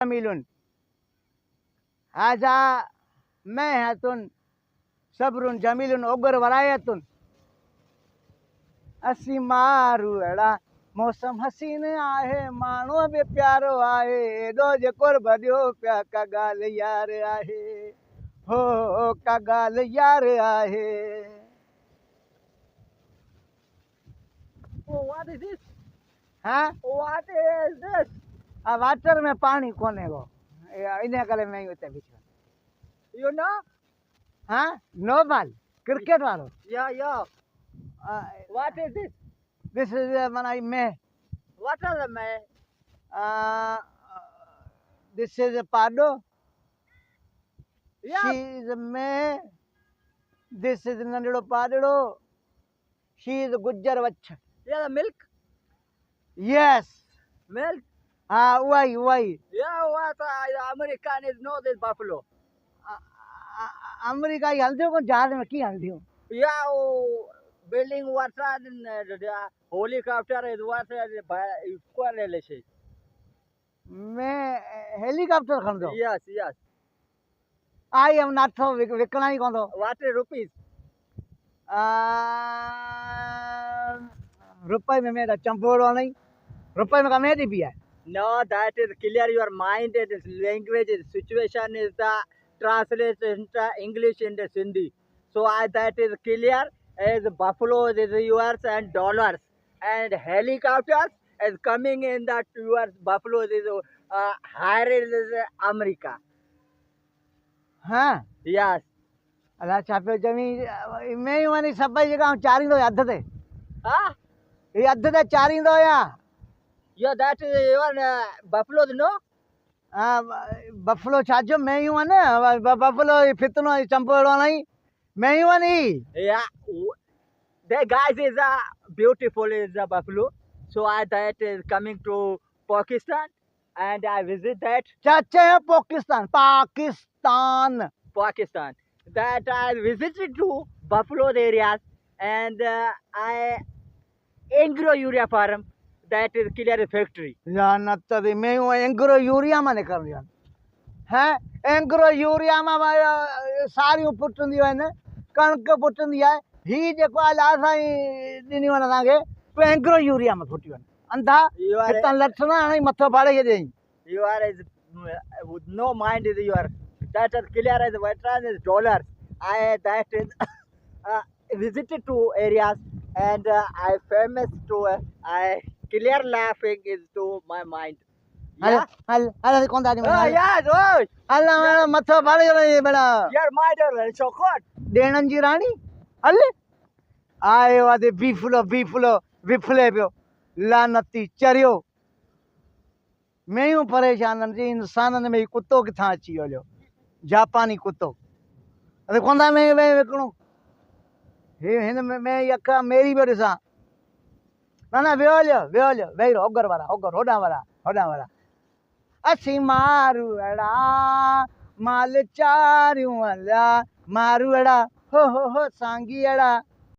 जमीलुन हाजा मैं हतुन सब्रुन जमीलुन ओगर वरायतुन असी मारू अड़ा मौसम हसीन आहे मानो बि प्यारो आहे एडो जेकोर भरियो प्या का गाल यार आहे हो का गाल यार आहे। Oh, what is this? हाँ What is this? आ वाटर में पानी कोने को इन्हें करे मैं उते बीच में You know? हाँ नो बॉल क्रिकेट वालो Yeah. What is this? This is मना मैं What are the man? This is पाडो Yeah. शी इज मैं दिस इज नंढड़ो पाडड़ो शी इज गुज्जर वच्छ Yeah, the milk. Yes Milk. हाँ उवाई Yeah, what the American is know this buffalo. America ही हलदियो को जहाज में की हलदियो Yeah, oh, building water and the helicopter is water equal relation. मैं हेलीकॉप्टर खणदो Yes. आई एम नॉट थो विकणा ही कोंदो What is rupees? रुपए में मेरा चंपोड़ो नहीं रुपए में का मेरी भी है No, that is clear your mind. It is language, situation is the translation into English and Hindi. So that is clear. As buffalo is yours and dollars, and helicopters is coming in that yours buffalo is higher is America. हाँ Yes. अला छापियो जमी मैं ही वनी सभई जगह चारींदो अध ते Ah, ये अध ते चारींदो या yeah, that is your buffalo, no? Buffalo छाजो मैं ही वने बफलो फितनो चंपोड़ो नहीं मैं ही वनी Yeah. The guys is beautiful is a buffalo. So that is coming to Pakistan, and I visit that चाचे है Pakistan Pakistan. That I visited to buffalo areas, and I Angro urea farm. That is clear factory. जानत ते मैं हूँ Engro urea में निकल गया हैं एंग्रो यूरिया में सारी पुटंदी है ने कणक पुटंदी है ही जेको आला साई दिनी वन लागे तो एंग्रो यूरिया में फुटी वन अंधा You are इतना लक्षणा नहीं मथो फाड़े के देई you are is with no mind is your that is clear as veteran is dollars. I that is visited to areas, and I famous to I clear laughing is to my mind. हल Yeah. हल कौन दादी में Yes, oh, अल्लाह मेरा मथो फाड़े के बड़ा your mind is so good. डेणन जी रानी हल आयो आदे बीफलो विफले पियो लानती चरियो मैं हूँ परेशान जी इंसानन में कुत्तो किथां अची वियो जापानी कुत्तो अरे कोंदा में विकणो हे हिन में मैं यका मेरी पियो ॾिसां ना वियो वेही रहो ओगर होॾां वारा असी मारू अड़ा माल चारियूं अला मारू अड़ा हो सांगी अड़ा